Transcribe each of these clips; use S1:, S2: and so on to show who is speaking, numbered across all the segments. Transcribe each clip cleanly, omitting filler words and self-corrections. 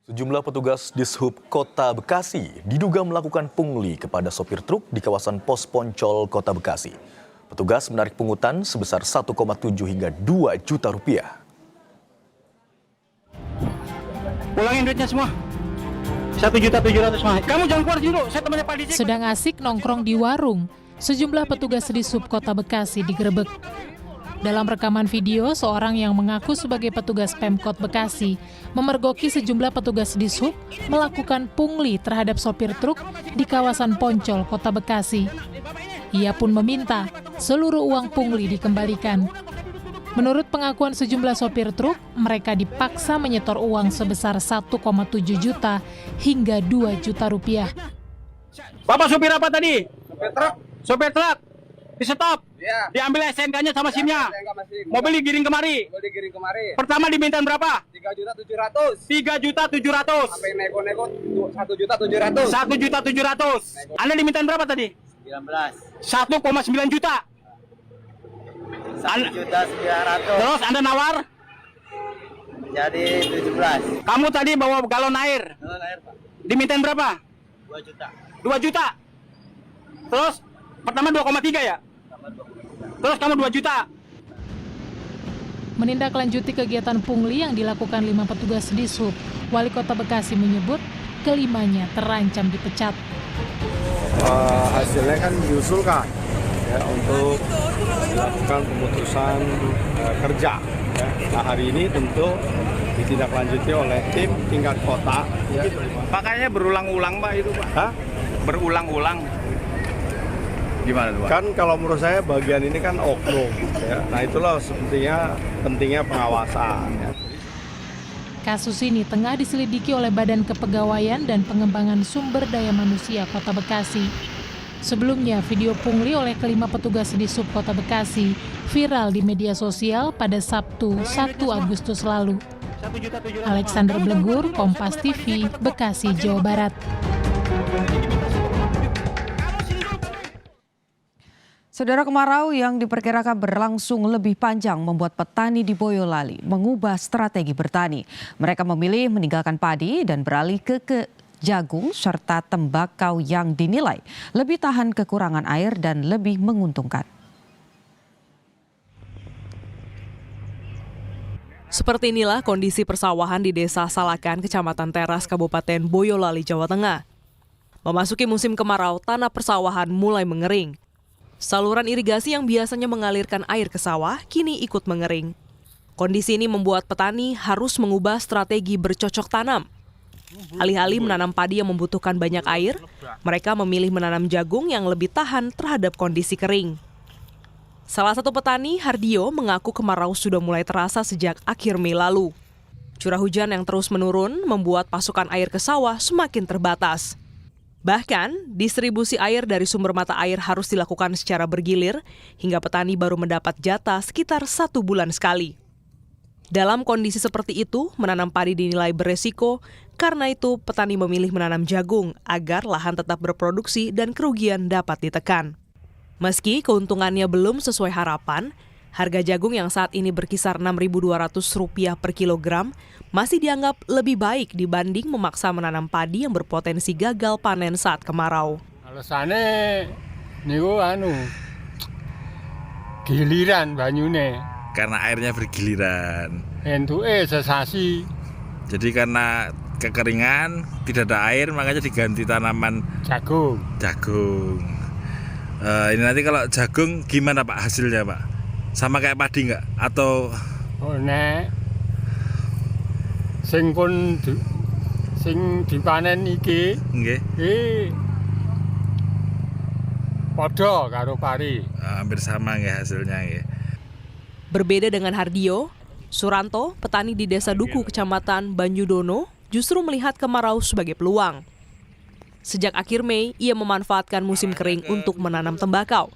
S1: Sejumlah petugas Dishub Kota Bekasi diduga melakukan pungli kepada sopir truk di kawasan Pos Poncol, Kota Bekasi. Petugas menarik pungutan sebesar 1,7 hingga 2 juta rupiah.
S2: Pulangin duitnya semua. 1.700.000 semua. Kamu jangan keluar dulu, saya temannya Pak Dik.
S3: Sedang asik nongkrong di warung, sejumlah petugas Dishub Kota Bekasi digerebek. Dalam rekaman video, seorang yang mengaku sebagai petugas Pemkot Bekasi memergoki sejumlah petugas Dishub melakukan pungli terhadap sopir truk di kawasan Poncol, Kota Bekasi. Ia pun meminta seluruh uang pungli dikembalikan. Menurut pengakuan sejumlah sopir truk, mereka dipaksa menyetor uang sebesar 1,7 juta hingga 2 juta rupiah.
S2: Bapak sopir apa tadi?
S4: Sopir truk.
S2: Sopir truk. Di stop.
S4: Ya.
S2: Diambil SNK-nya sama SIM-nya. Mobil digiring kemari.
S4: Mobil digiring kemari.
S2: Pertama dimintain berapa?
S4: 3.700.000.
S2: 3.700.000.
S4: Sampai nego-nego 1.700.000.
S2: 1.700.000. Anda dimintain berapa tadi?
S4: 19.
S2: 1,9 juta.
S4: 1.900.000.
S2: Terus Anda nawar?
S4: Jadi 17.
S2: Kamu tadi bawa galon air.
S4: Galon air, Pak.
S2: Dimintain berapa?
S4: 2 juta.
S2: 2 juta. Terus pertama 2,3 ya? Terus kamu 2 juta.
S3: Menindaklanjuti kegiatan pungli yang dilakukan 5 petugas Dishub, Wali Kota Bekasi menyebut kelimanya terancam dipecat.
S5: Hasilnya kan diusulkan ya, untuk dilakukan pemutusan kerja. Ya. Nah, hari ini tentu ditindaklanjuti oleh tim tingkat kota. Ya.
S6: Makanya berulang-ulang Pak itu Pak.
S5: Hah?
S6: Berulang-ulang. Gimana Pak?
S5: Kan kalau menurut saya bagian ini kan oknum. Ya. Nah itulah sepertinya pentingnya pengawasan. Ya.
S3: Kasus ini tengah diselidiki oleh Badan Kepegawaian dan Pengembangan Sumber Daya Manusia Kota Bekasi. Sebelumnya, video pungli oleh kelima petugas Dishub Kota Bekasi viral di media sosial pada Sabtu 1 Agustus lalu. Alexander Blegur, Kompas TV, Bekasi, Jawa Barat.
S7: Saudara, kemarau yang diperkirakan berlangsung lebih panjang membuat petani di Boyolali mengubah strategi bertani. Mereka memilih meninggalkan padi dan beralih ke jagung serta tembakau yang dinilai lebih tahan kekurangan air dan lebih menguntungkan.
S8: Seperti inilah kondisi persawahan di Desa Salakan, Kecamatan Teras, Kabupaten Boyolali, Jawa Tengah. Memasuki musim kemarau, tanah persawahan mulai mengering. Saluran irigasi yang biasanya mengalirkan air ke sawah kini ikut mengering. Kondisi ini membuat petani harus mengubah strategi bercocok tanam. Alih-alih menanam padi yang membutuhkan banyak air, mereka memilih menanam jagung yang lebih tahan terhadap kondisi kering. Salah satu petani, Hardio, mengaku kemarau sudah mulai terasa sejak akhir Mei lalu. Curah hujan yang terus menurun membuat pasokan air ke sawah semakin terbatas. Bahkan, distribusi air dari sumber mata air harus dilakukan secara bergilir hingga petani baru mendapat jatah sekitar 1 bulan sekali. Dalam kondisi seperti itu, menanam padi dinilai beresiko, karena itu petani memilih menanam jagung agar lahan tetap berproduksi dan kerugian dapat ditekan. Meski keuntungannya belum sesuai harapan, harga jagung yang saat ini berkisar Rp6.200 per kilogram masih dianggap lebih baik dibanding memaksa menanam padi yang berpotensi gagal panen saat kemarau.
S9: Alasannya niku giliran banyune.
S6: Karena airnya bergiliran.
S9: Entuke sesasi.
S6: Jadi karena kekeringan, tidak ada air, makanya diganti tanaman
S9: Jagung.
S6: Ini nanti kalau jagung gimana Pak hasilnya Pak? Sama kayak padi nggak? Atau
S9: Nek sing dipanen iki
S6: nggih?
S9: Padha karo pari.
S6: Hampir sama nggih hasilnya nggih.
S8: Berbeda dengan Hardio, Suranto, petani di Desa Duku, Kecamatan Banyudono, justru melihat kemarau sebagai peluang. Sejak akhir Mei, ia memanfaatkan musim kering untuk menanam tembakau.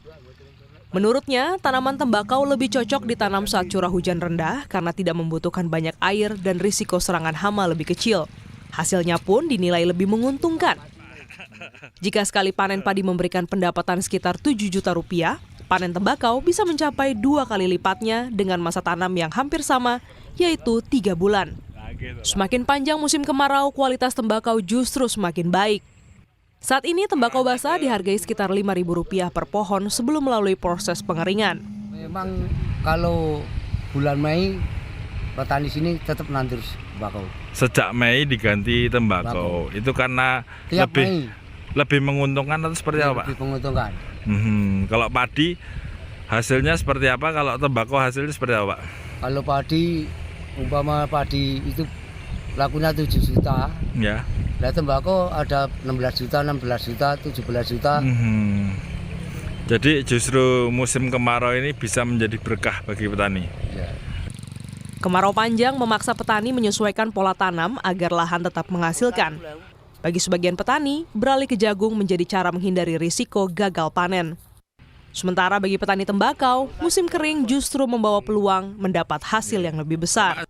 S8: Menurutnya, tanaman tembakau lebih cocok ditanam saat curah hujan rendah karena tidak membutuhkan banyak air dan risiko serangan hama lebih kecil. Hasilnya pun dinilai lebih menguntungkan. Jika sekali panen padi memberikan pendapatan sekitar 7 juta rupiah, panen tembakau bisa mencapai 2 kali lipatnya dengan masa tanam yang hampir sama, yaitu 3 bulan. Semakin panjang musim kemarau, kualitas tembakau justru semakin baik. Saat ini tembakau basah dihargai sekitar Rp5.000 per pohon sebelum melalui proses pengeringan.
S10: Memang kalau bulan Mei petani sini tetap nandur tembakau.
S6: Sejak Mei diganti tembakau. Itu karena
S10: Tiap Mei
S6: lebih menguntungkan atau seperti apa, Pak?
S10: lebih menguntungkan.
S6: Kalau padi hasilnya seperti apa? Kalau tembakau hasilnya seperti apa, Pak?
S10: Kalau padi, umpama padi itu lakunya 7 juta.
S6: Ya.
S10: Nah, tembakau ada 16 juta, 16 juta, 17 juta.
S6: Jadi justru musim kemarau ini bisa menjadi berkah bagi petani.
S10: Ya.
S8: Kemarau panjang memaksa petani menyesuaikan pola tanam agar lahan tetap menghasilkan. Bagi sebagian petani, beralih ke jagung menjadi cara menghindari risiko gagal panen. Sementara bagi petani tembakau, musim kering justru membawa peluang mendapat hasil yang lebih besar.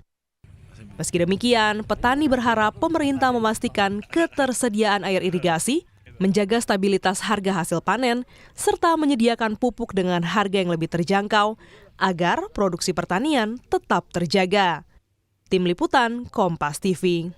S8: Meski demikian, petani berharap pemerintah memastikan ketersediaan air irigasi, menjaga stabilitas harga hasil panen, serta menyediakan pupuk dengan harga yang lebih terjangkau agar produksi pertanian tetap terjaga. Tim Liputan Kompas TV.